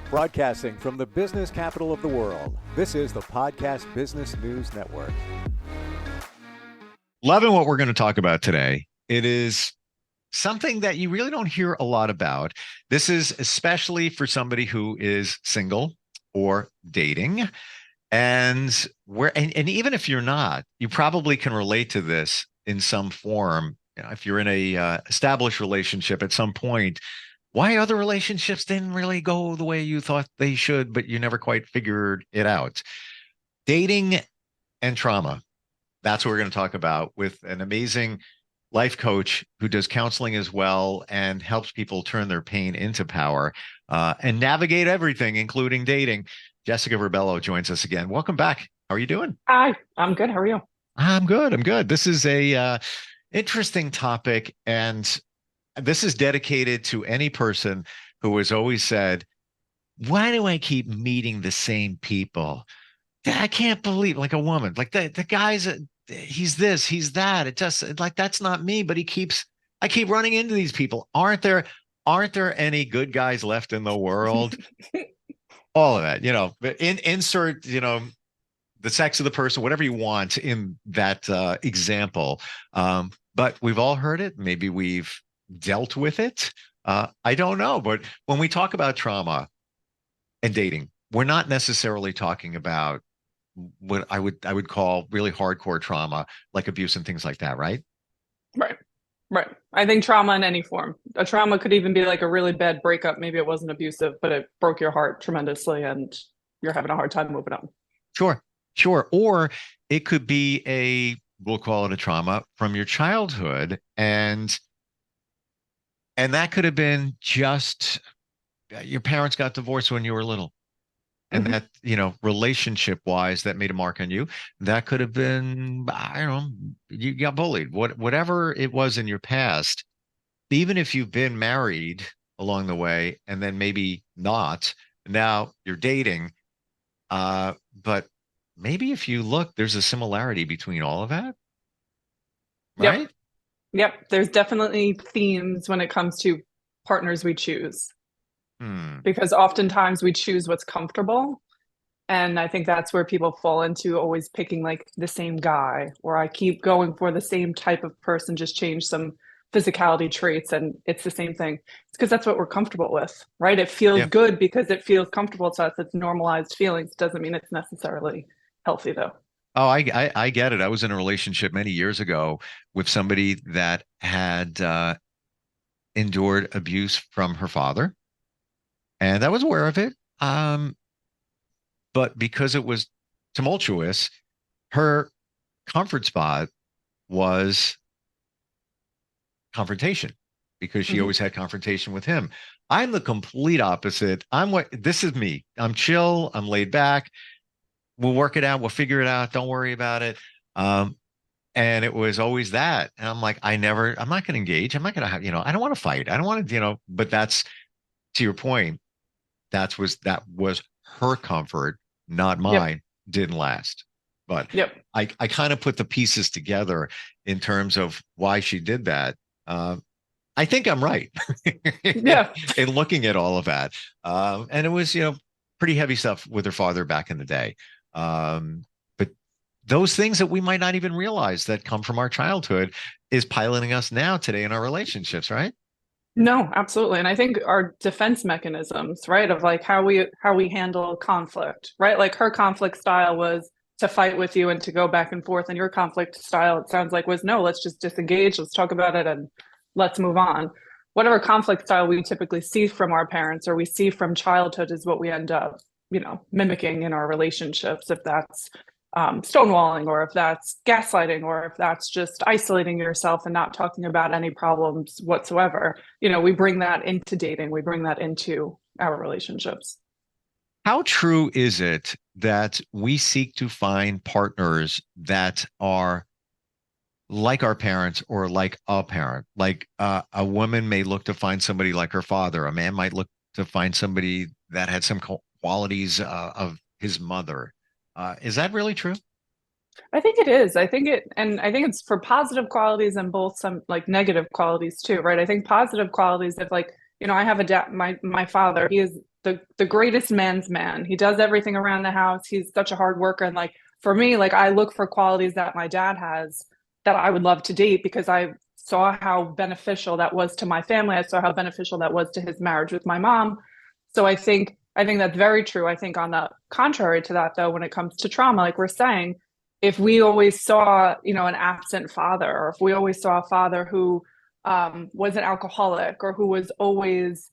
Broadcasting from the business capital of the world, this is the Podcast Business News Network. Loving what we're going to talk about today. It is something that you really don't hear a lot about. This is especially for somebody who is single or dating. And even if you're not, you probably can relate to this in some form. If you're in a established relationship at some point, why other relationships didn't really go the way you thought they should, but you never quite figured it out. Dating and trauma. That's what we're going to talk about with an amazing life coach who does counseling as well and helps people turn their pain into power and navigate everything, including dating. Jessica Rebelo joins us again. Welcome back. How are you doing? Hi, I'm good. How are you? I'm good. I'm good. This is a interesting topic, and this is dedicated to any person who has always said, why do I keep meeting the same people? I can't believe, like a woman, like the guy's, he's this, he's that. It just like, that's not me, but I keep running into these people. Aren't there any good guys left in the world? All of that, insert, the sex of the person, whatever you want in that example. But we've all heard it. Maybe we've dealt with it. I don't know. But when we talk about trauma and dating, we're not necessarily talking about what I would call really hardcore trauma, like abuse and things like that, right? Right. I think trauma in any form. A trauma could even be like a really bad breakup. Maybe it wasn't abusive, but it broke your heart tremendously and you're having a hard time moving on. Sure. Or it could be we'll call it a trauma from your childhood. And that could have been just your parents got divorced when you were little. And that, relationship wise, that made a mark on you. That could have been, I don't know, you got bullied, whatever it was in your past. Even if you've been married along the way and then maybe not, now you're dating. But maybe if you look, there's a similarity between all of that. Right? Yep. There's definitely themes when it comes to partners we choose. Because oftentimes we choose what's comfortable. And I think that's where people fall into always picking like the same guy, or I keep going for the same type of person, just change some physicality traits and it's the same thing. It's because that's what we're comfortable with, right? It feels good because it feels comfortable to us. It's normalized feelings. Doesn't mean it's necessarily healthy though. Oh, I get it. I was in a relationship many years ago with somebody that had endured abuse from her father. And I was aware of it. But because it was tumultuous, her comfort spot was confrontation because she always had confrontation with him. I'm the complete opposite. This is me. I'm chill. I'm laid back. We'll work it out. We'll figure it out. Don't worry about it. And it was always that. And I'm like, I'm not going to engage. I'm not going to have, I don't want to fight. I don't want to, but that's to your point. That was her comfort, not mine. Didn't last. But I kind of put the pieces together in terms of why she did that. I think I'm right. In looking at all of that. And it was, pretty heavy stuff with her father back in the day. But those things that we might not even realize that come from our childhood is piloting us now today in our relationships, right? No, absolutely. And I think our defense mechanisms, right, of like how we handle conflict, right? Like her conflict style was to fight with you and to go back and forth. And your conflict style, it sounds like, was no, let's just disengage, let's talk about it and let's move on. Whatever conflict style we typically see from our parents or we see from childhood is what we end up, mimicking in our relationships. If that's stonewalling, or if that's gaslighting, or if that's just isolating yourself and not talking about any problems whatsoever, we bring that into dating, we bring that into our relationships. How true is it that we seek to find partners that are like our parents or like a parent? Like a woman may look to find somebody like her father. A man might look to find somebody that had some qualities of his mother. Is that really true? I think it is. I think it's for positive qualities and both some like negative qualities too, right? I think positive qualities of like, I have a dad, my father, he is the greatest man's man. He does everything around the house. He's such a hard worker. And like for me, like I look for qualities that my dad has that I would love to date because I saw how beneficial that was to my family. I saw how beneficial that was to his marriage with my mom. So I think that's very true. I think on the contrary to that, though, when it comes to trauma, like we're saying, if we always saw, an absent father, or if we always saw a father who was an alcoholic or who was always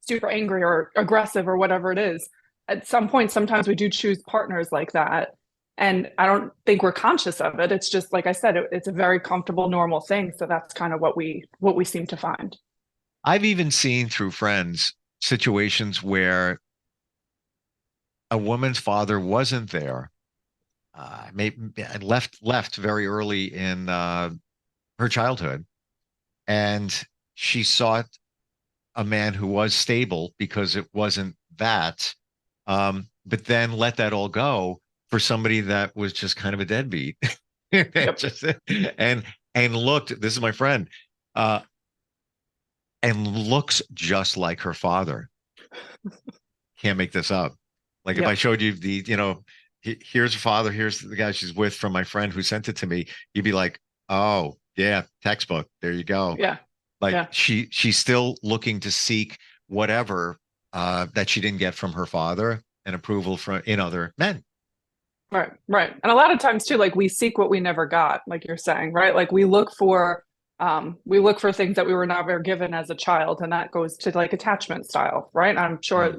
super angry or aggressive or whatever it is, at some point, sometimes we do choose partners like that. And I don't think we're conscious of it. It's just, like I said, it's a very comfortable, normal thing. So that's kind of what we seem to find. I've even seen through friends situations where a woman's father wasn't there, maybe left very early in her childhood, and she sought a man who was stable because it wasn't that, but then let that all go for somebody that was just kind of a deadbeat. Yep. and looked, this is my friend, and looks just like her father. Can't make this up. Like if I showed you here's her father, here's the guy she's with from my friend who sent it to me, you'd be like, oh yeah, textbook. There you go. Yeah. Like she's still looking to seek whatever that she didn't get from her father and approval from in other men. Right, right. And a lot of times too, like we seek what we never got, like you're saying, right? Like we look for things that we were never given as a child, and that goes to like attachment style, right? I'm sure,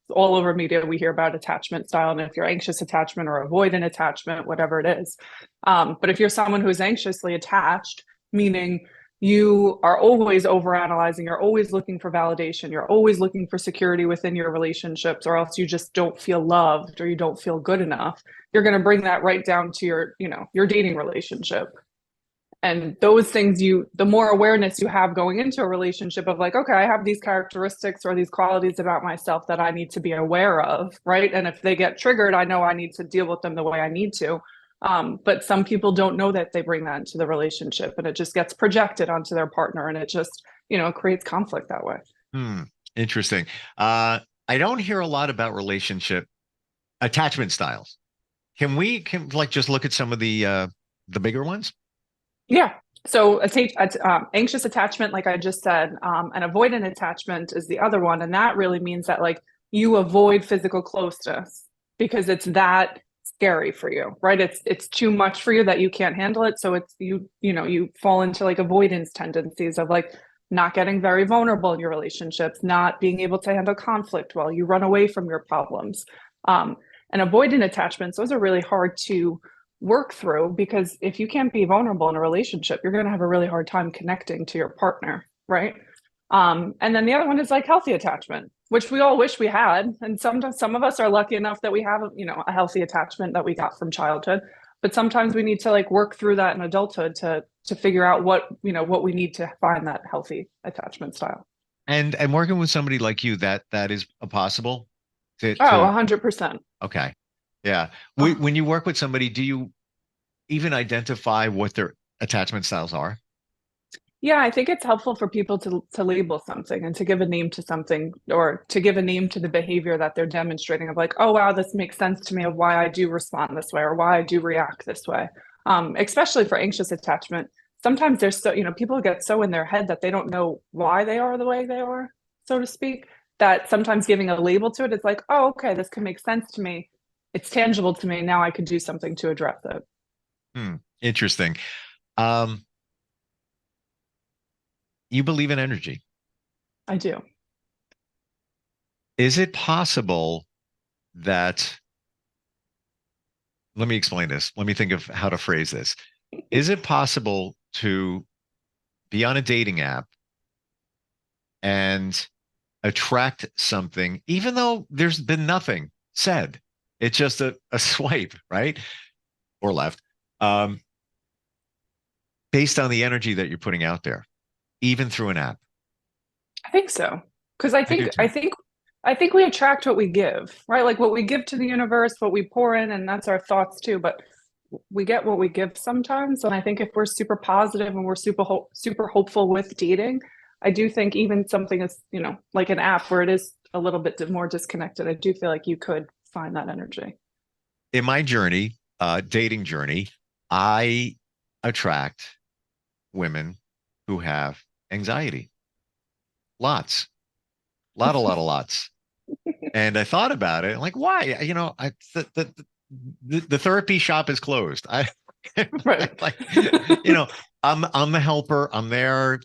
all over media we hear about attachment style, and if you're anxious attachment or avoidant attachment, whatever it is. But if you're someone who's anxiously attached, meaning you are always overanalyzing, you're always looking for validation, you're always looking for security within your relationships, or else you just don't feel loved or you don't feel good enough, you're going to bring that right down to your dating relationship. And those things, the more awareness you have going into a relationship of like, okay, I have these characteristics or these qualities about myself that I need to be aware of, right? And if they get triggered, I know I need to deal with them the way I need to. But some people don't know that they bring that into the relationship, and it just gets projected onto their partner, and it just, creates conflict that way. Interesting. I don't hear a lot about relationship attachment styles. Can we like just look at some of the bigger ones? Yeah. So anxious attachment, like I just said, and avoidant attachment is the other one. And that really means that like you avoid physical closeness because it's that scary for you, right? It's too much for you that you can't handle it. So it's you fall into like avoidance tendencies of like not getting very vulnerable in your relationships, not being able to handle conflict well. You run away from your problems. And avoidant attachments, those are really hard to work through because if you can't be vulnerable in a relationship, you're going to have a really hard time connecting to your partner, right? And then the other one is like healthy attachment, which we all wish we had. And sometimes some of us are lucky enough that we have, a healthy attachment that we got from childhood. But sometimes we need to like work through that in adulthood to figure out what we need to find that healthy attachment style. And working with somebody like you, that is possible. 100%. Okay. Yeah. When you work with somebody, do you even identify what their attachment styles are? Yeah, I think it's helpful for people to label something and to give a name to something, or to give a name to the behavior that they're demonstrating of like, oh, wow, this makes sense to me of why I do respond this way or why I do react this way. Especially for anxious attachment. Sometimes there's people get so in their head that they don't know why they are the way they are, so to speak, that sometimes giving a label to it is like, oh, okay, this can make sense to me. It's tangible to me. Now I could do something to address it. Interesting. You believe in energy? I do. Is it possible that, let me explain this. Let me think of how to phrase this. Is it possible to be on a dating app and attract something, even though there's been nothing said? It's just a swipe, right? Or left, based on the energy that you're putting out there, even through an app. I think so. Because I think we attract what we give, right? Like what we give to the universe, what we pour in, and that's our thoughts too. But we get what we give sometimes. And I think if we're super positive and we're super hopeful with dating, I do think even something as, like an app where it is a little bit more disconnected, I do feel like you could find that energy. In my journey, dating journey, I attract women who have anxiety. Lots, lots. And I thought about it, like, why? The therapy shop is closed. Right. Like, I'm the helper. I'm there.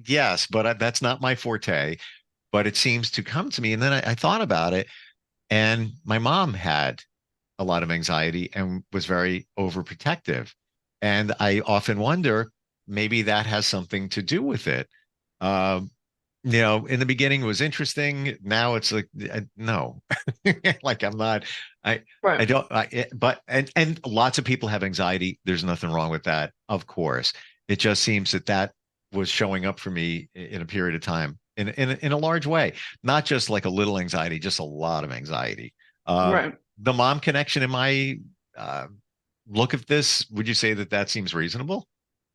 Yes, but that's not my forte. But it seems to come to me. And then I thought about it, and my mom had a lot of anxiety and was very overprotective. And I often wonder, maybe that has something to do with it. Um, in the beginning it was interesting. Now it's like, no, like I'm not, I Right. don't, and lots of people have anxiety. There's nothing wrong with that. Of course. It just seems that was showing up for me in a period of time in a large way, not just like a little anxiety, just a lot of anxiety. Right. The mom connection in my uh, look at this, would you say that seems reasonable?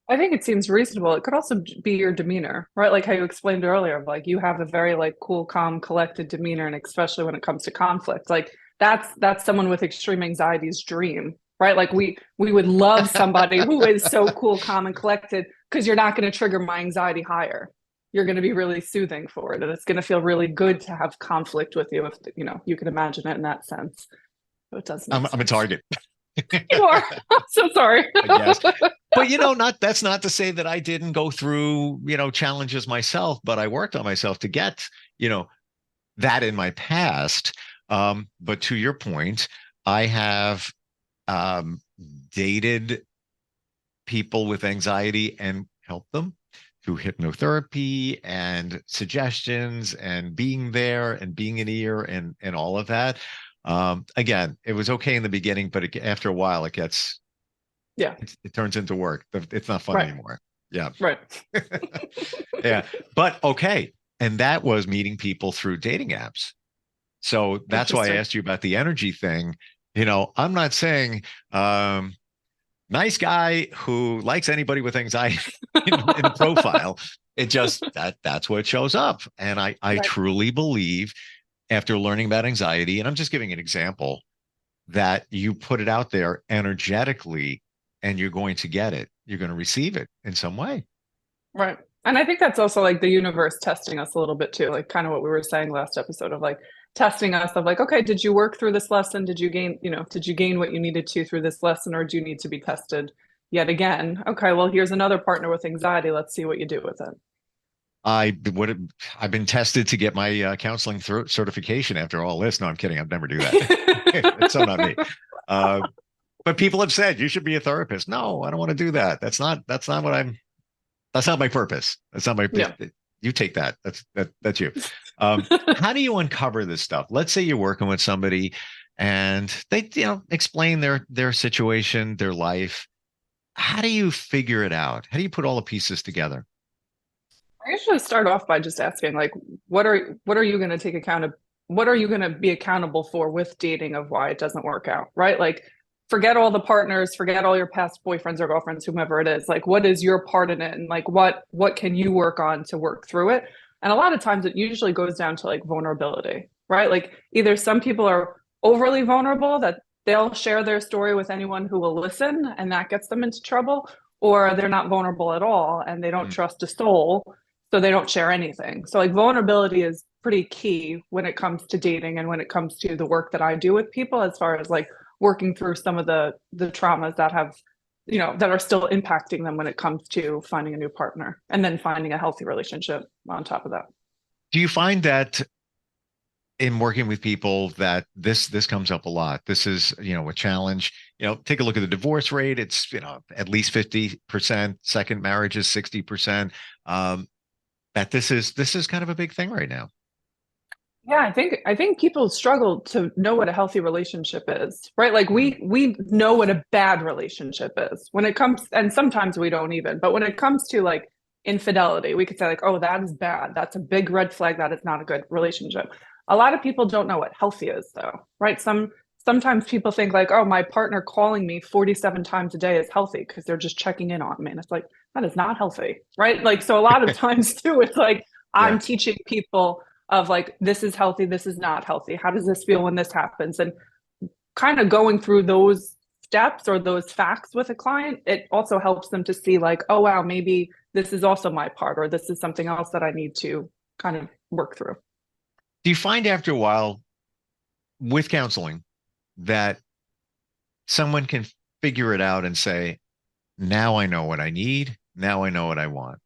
I think it seems reasonable. It could also be your demeanor, right? Like how you explained earlier, like you have a very like cool, calm, collected demeanor, and especially when it comes to conflict, like that's someone with extreme anxiety's dream, right? Like we would love somebody who is so cool, calm, and collected because you're not going to trigger my anxiety higher. You're going to be really soothing for it, and it's going to feel really good to have conflict with you if you can imagine it in that sense. So it does make I'm a sense. target. You are. I'm so sorry. I guess. But that's not to say that I didn't go through, challenges myself, but I worked on myself to get, that in my past. But to your point, I have um, dated people with anxiety and helped them through hypnotherapy and suggestions and being there and being an ear and all of that. Again, it was okay in the beginning, but after a while, Yeah. it turns into work. It's not fun Right. anymore. Yeah. Right. Yeah. But okay. And that was meeting people through dating apps. So that's why I Interesting. asked you about the energy thing. I'm not saying nice guy who likes anybody with anxiety in the profile. It just that's what shows up. And I Right. truly believe, after learning about anxiety, and I'm just giving an example, that you put it out there energetically and you're going to get it. You're going to receive it in some way. Right. And I think that's also like the universe testing us a little bit too, like kind of what we were saying last episode of like testing us of like, okay, did you work through this lesson? Did you gain what you needed to through this lesson, or do you need to be tested yet again? Okay, well, here's another partner with anxiety. Let's see what you do with it. I've been tested to get my counseling certification after all this. No, I'm kidding. I'd never do that. It's so not me. But people have said you should be a therapist. No, I don't want to do that. That's not that's not my purpose. That's not my, Yeah. you take that. That's you. How do you uncover this stuff? Let's say you're working with somebody and they, explain their situation, their life. How do you figure it out? How do you put all the pieces together? I usually start off by just asking like, what are you going to take account of? What are you going to be accountable for with dating of why it doesn't work out, right? Like, forget all the partners, forget all your past boyfriends or girlfriends, whomever it is. Like, what is your part in it, and like what can you work on to work through it? And a lot of times, it usually goes down to like vulnerability, right? Like, either some people are overly vulnerable that they'll share their story with anyone who will listen, and that gets them into trouble, or they're not vulnerable at all and they don't Mm. trust a soul, so they don't share anything. So like vulnerability is pretty key when it comes to dating and when it comes to the work that I do with people, as far as like working through some of the traumas that have, that are still impacting them when it comes to finding a new partner and then finding a healthy relationship on top of that. Do you find that in working with people that this comes up a lot? This is, a challenge. Take a look at the divorce rate. It's, at least 50%. Second marriage is 60%. That this is kind of a big thing right now. Yeah, I think people struggle to know what a healthy relationship is, right? Like we know what a bad relationship is when it comes, and sometimes we don't even, but when it comes to like infidelity, we could say like, oh, that is bad. That's a big red flag. That is not a good relationship. A lot of people don't know what healthy is though, right? Sometimes people think like, oh, my partner calling me 47 times a day is healthy because they're just checking in on me. And it's like, that is not healthy, right? Like, so a lot of times too, it's like, I'm Yeah. teaching people of like, this is healthy, this is not healthy. How does this feel when this happens? And kind of going through those steps or those facts with a client, it also helps them to see like, oh, wow, maybe this is also my part, or this is something else that I need to kind of work through. Do you find after a while with counseling that someone can figure it out and say, now I know what I need. Now I know what I want.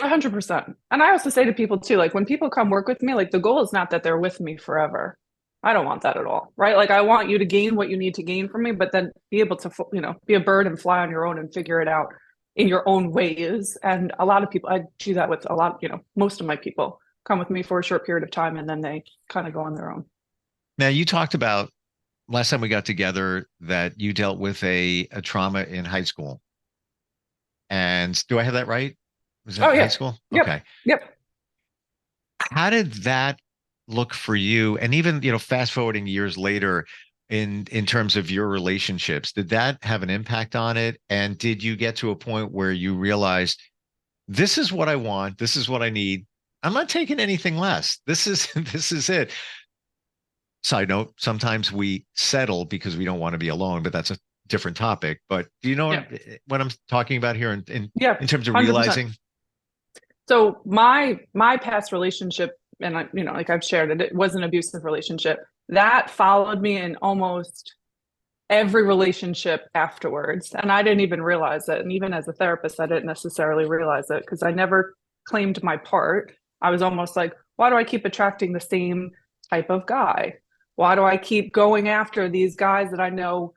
100%. And I also say to people too, like when people come work with me, like the goal is not that they're with me forever. I don't want that at all, right? Like I want you to gain what you need to gain from me, but then be able to, be a bird and fly on your own and figure it out in your own ways. And a lot of people, I do that with a lot, most of my people come with me for a short period of time and then they kind of go on their own. Now, you talked about last time we got together that you dealt with a trauma in high school. And do I have that right? Was that Oh high yeah. school? Yep. Okay. Yep. How did that look for you? And even, fast forwarding years later in terms of your relationships, did that have an impact on it? And did you get to a point where you realized this is what I want, this is what I need? I'm not taking anything less. This is this is it. Side note, sometimes we settle because we don't want to be alone, but that's a different topic. But do you know Yeah. what I'm talking about here in Yeah. in terms of 100%. realizing? So my past relationship, and like I've shared it, it was an abusive relationship that followed me in almost every relationship afterwards. And I didn't even realize it. And even as a therapist, I didn't necessarily realize it because I never claimed my part. I was almost like, why do I keep attracting the same type of guy? Why do I keep going after these guys that I know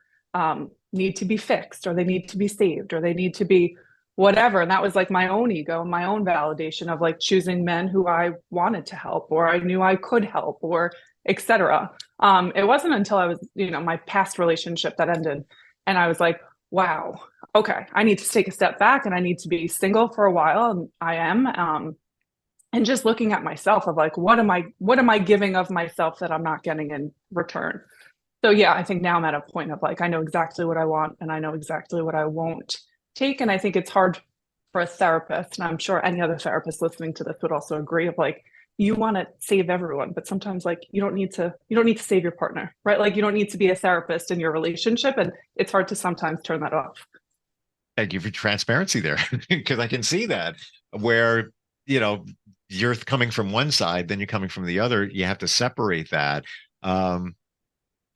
need to be fixed, or they need to be saved, or they need to be whatever? And that was like my own ego and my own validation of like choosing men who I wanted to help, or I knew I could help, or etc. It wasn't until I was, my past relationship that ended, and I was like, wow, okay, I need to take a step back and I need to be single for a while. And I am. And just looking at myself of like, what am I giving of myself that I'm not getting in return? So yeah, I think now I'm at a point of like, I know exactly what I want and I know exactly what I won't take. And I think it's hard for a therapist, and I'm sure any other therapist listening to this would also agree, of like, you want to save everyone, but sometimes like you don't need to save your partner, right? Like you don't need to be a therapist in your relationship. And it's hard to sometimes turn that off. Thank you for transparency there, because I can see that where, you're coming from one side, then you're coming from the other. You have to separate that. And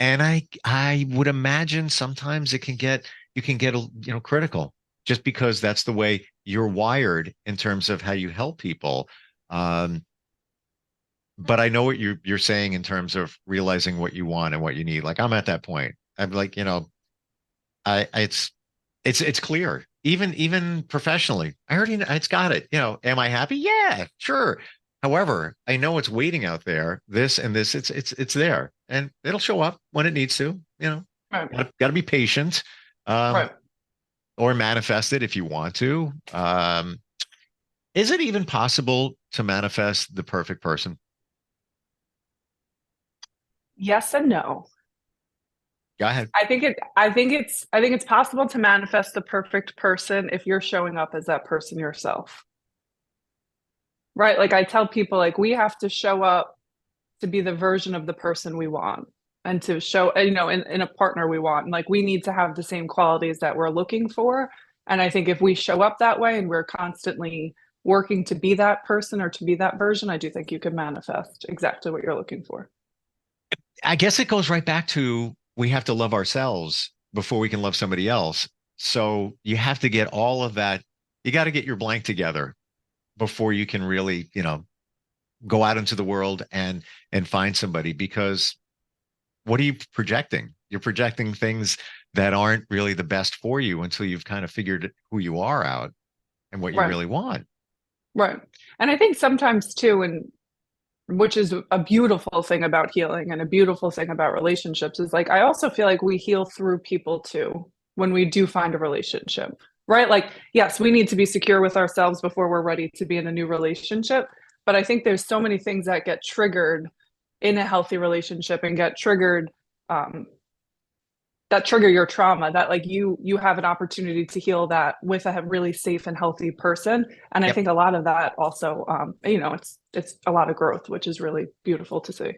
I would imagine sometimes you can get, critical just because that's the way you're wired in terms of how you help people. But I know what you're saying in terms of realizing what you want and what you need. Like I'm at that point. I'm like, it's clear. Even professionally, I already know it's got it. Am I happy? Yeah, sure. However, I know it's waiting out there. This and this, it's there, and it'll show up when it needs to. Right. Got to be patient, Right. or manifest it if you want to. Is it even possible to manifest the perfect person? Yes and no. Go ahead. I think it's possible to manifest the perfect person if you're showing up as that person yourself. Right? Like I tell people, like we have to show up to be the version of the person we want, and to show, in a partner we want. And like we need to have the same qualities that we're looking for. And I think if we show up that way and we're constantly working to be that person or to be that version, I do think you can manifest exactly what you're looking for. I guess it goes right back to we have to love ourselves before we can love somebody else. So you have to get all of that. You got to get your blank together before you can really, go out into the world and find somebody, because what are you projecting? You're projecting things that aren't really the best for you until you've kind of figured who you are out and what you Right. really want. Right. And I think sometimes too, and which is a beautiful thing about healing and a beautiful thing about relationships, is like I also feel like we heal through people too when we do find a relationship, right? Like yes, we need to be secure with ourselves before we're ready to be in a new relationship, but I think there's so many things that get triggered in a healthy relationship and get triggered um, that trigger your trauma, that like you have an opportunity to heal that with a really safe and healthy person. And I Yep. think a lot of that also, it's a lot of growth, which is really beautiful to see.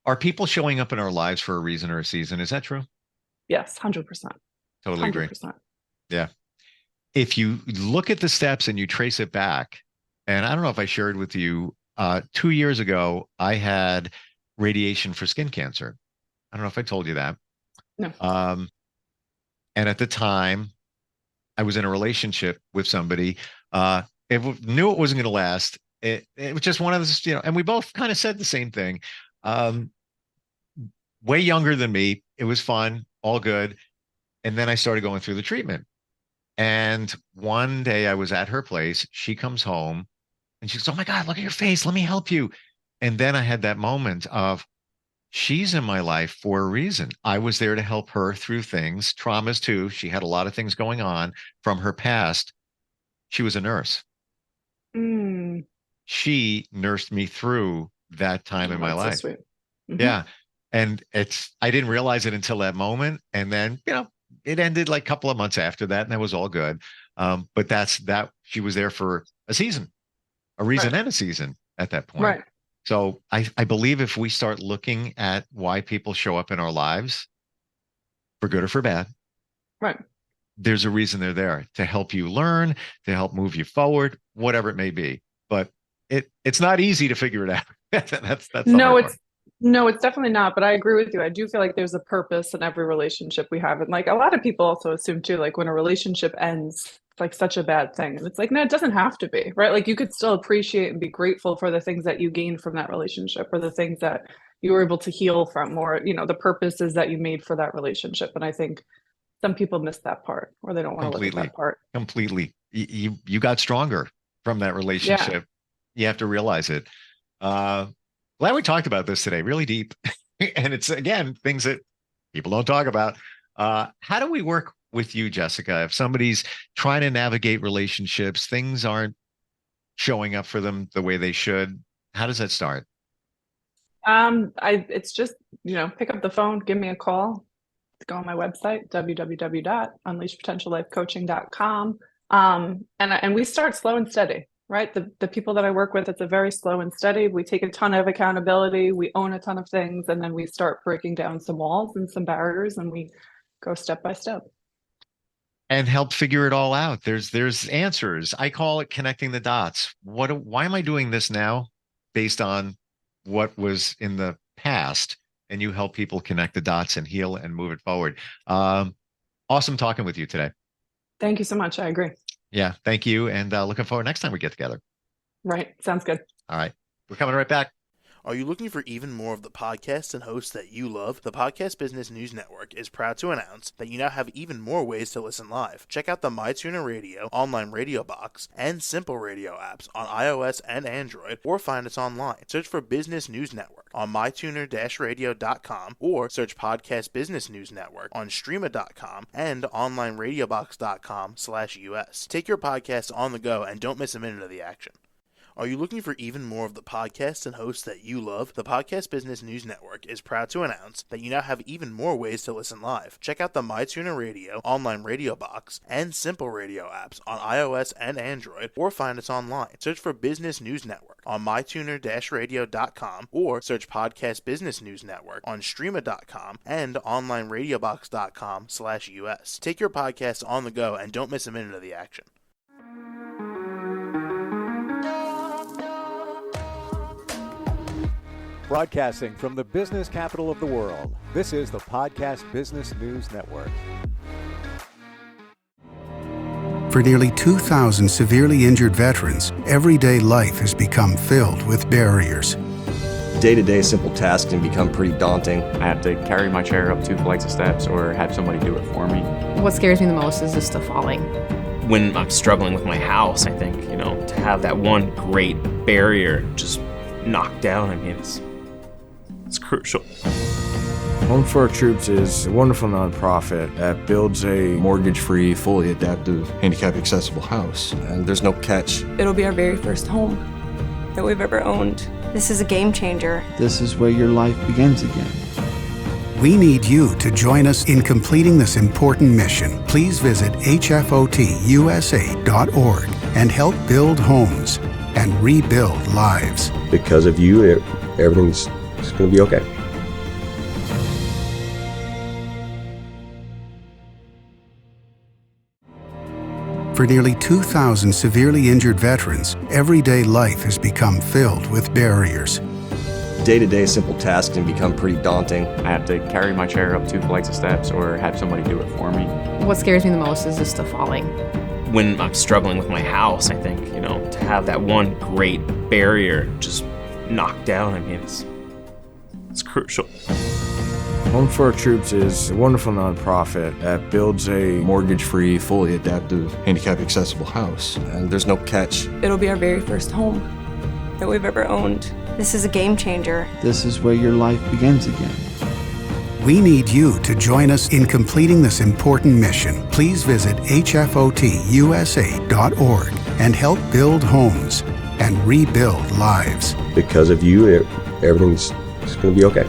Are people showing up in our lives for a reason or a season? Is that true? Yes, 100%. Totally agree. 100%. Yeah. If you look at the steps and you trace it back, and I don't know if I shared with you, 2 years ago, I had radiation for skin cancer. I don't know if I told you that. No. And at the time, I was in a relationship with somebody. Knew it wasn't going to last. It was just one of those, and we both kind of said the same thing. Way younger than me. It was fun, all good. And then I started going through the treatment. And one day I was at her place. She comes home and she goes, "Oh my God, look at your face. Let me help you." And then I had that moment of, she's in my life for a reason. I was there to help her through things, traumas too. She had a lot of things going on from her past. She was a nurse. Mm. She nursed me through that time in my That's so life. sweet. Mm-hmm. Yeah. And I didn't realize it until that moment. And then, it ended like a couple of months after that, and that was all good. But she was there for a season, a reason Right. and a season at that point. Right. So I believe if we start looking at why people show up in our lives, for good or for bad, Right. there's a reason they're there to help you learn, to help move you forward, whatever it may be. But it's not easy to figure it out. That's the hard part. No, it's definitely not. But I agree with you. I do feel like there's a purpose in every relationship we have. And like a lot of people also assume too, like when a relationship ends, it's like such a bad thing. And it's like, no, it doesn't have to be, right? Like you could still appreciate and be grateful for the things that you gained from that relationship or the things that you were able to heal from, or, the purposes that you made for that relationship. And I think some people miss that part, or they don't want to look at that part. Completely. You got stronger from that relationship. Yeah. You have to realize it. Glad we talked about this today, really deep. And it's, again, things that people don't talk about. How do we work with you, Jessica? If somebody's trying to navigate relationships, things aren't showing up for them the way they should, how does that start? It's just, pick up the phone, give me a call, go on my website, www.unleashpotentiallifecoaching.com. And we start slow and steady, right? The people that I work with, it's a very slow and steady. We take a ton of accountability, we own a ton of things, and then we start breaking down some walls and some barriers, and we go step by step. And help figure it all out. There's answers. I call it connecting the dots. Why am I doing this now based on what was in the past? And you help people connect the dots and heal and move it forward. Awesome talking with you today. Thank you so much. I agree. Yeah, thank you. And looking forward next time we get together. Right. Sounds good. All right. We're coming right back. Are you looking for even more of the podcasts and hosts that you love? The Podcast Business News Network is proud to announce that you now have even more ways to listen live. Check out the MyTuner Radio, online radio box, and Simple Radio apps on iOS and Android, or find us online. Search for Business News Network on mytuner-radio.com, or search Podcast Business News Network on streama.com and onlineradiobox.com/US. Take your podcasts on the go and don't miss a minute of the action. Are you looking for even more of the podcasts and hosts that you love? The Podcast Business News Network is proud to announce that you now have even more ways to listen live. Check out the MyTuner Radio, online radio box, and Simple Radio apps on iOS and Android, or find us online. Search for Business News Network on mytuner-radio.com, or search Podcast Business News Network on streama.com and onlineradiobox.com/US. Take your podcasts on the go and don't miss a minute of the action. Broadcasting from the business capital of the world, this is the Podcast Business News Network. For nearly 2,000 severely injured veterans, everyday life has become filled with barriers. Day-to-day simple tasks can become pretty daunting. I have to carry my chair up 2 flights of steps or have somebody do it for me. What scares me the most is just the falling. When I'm struggling with my house, I think, to have that one great barrier just knocked down, it's crucial. Home for Our Troops is a wonderful nonprofit that builds a mortgage-free, fully adaptive, handicap-accessible house. And there's no catch. It'll be our very first home that we've ever owned. This is a game changer. This is where your life begins again. We need you to join us in completing this important mission. Please visit hfotusa.org and help build homes and rebuild lives. Because of you, everything's going to be okay. For nearly 2,000 severely injured veterans, everyday life has become filled with barriers. Day-to-day simple tasks can become pretty daunting. I have to carry my chair up 2 flights of steps or have somebody do it for me. What scares me the most is just the falling. When I'm struggling with my house, I think, to have that one great barrier just knocked down, it's crucial. Home for Our Troops is a wonderful nonprofit that builds a Mortgage-free, fully adaptive, handicap-accessible house. And there's no catch. It'll be our very first home that we've ever owned. This is a game changer. This is where your life begins again. We need you to join us in completing this important mission. Please visit hfotusa.org and help build homes and rebuild lives. Because of you, everything's going to be okay.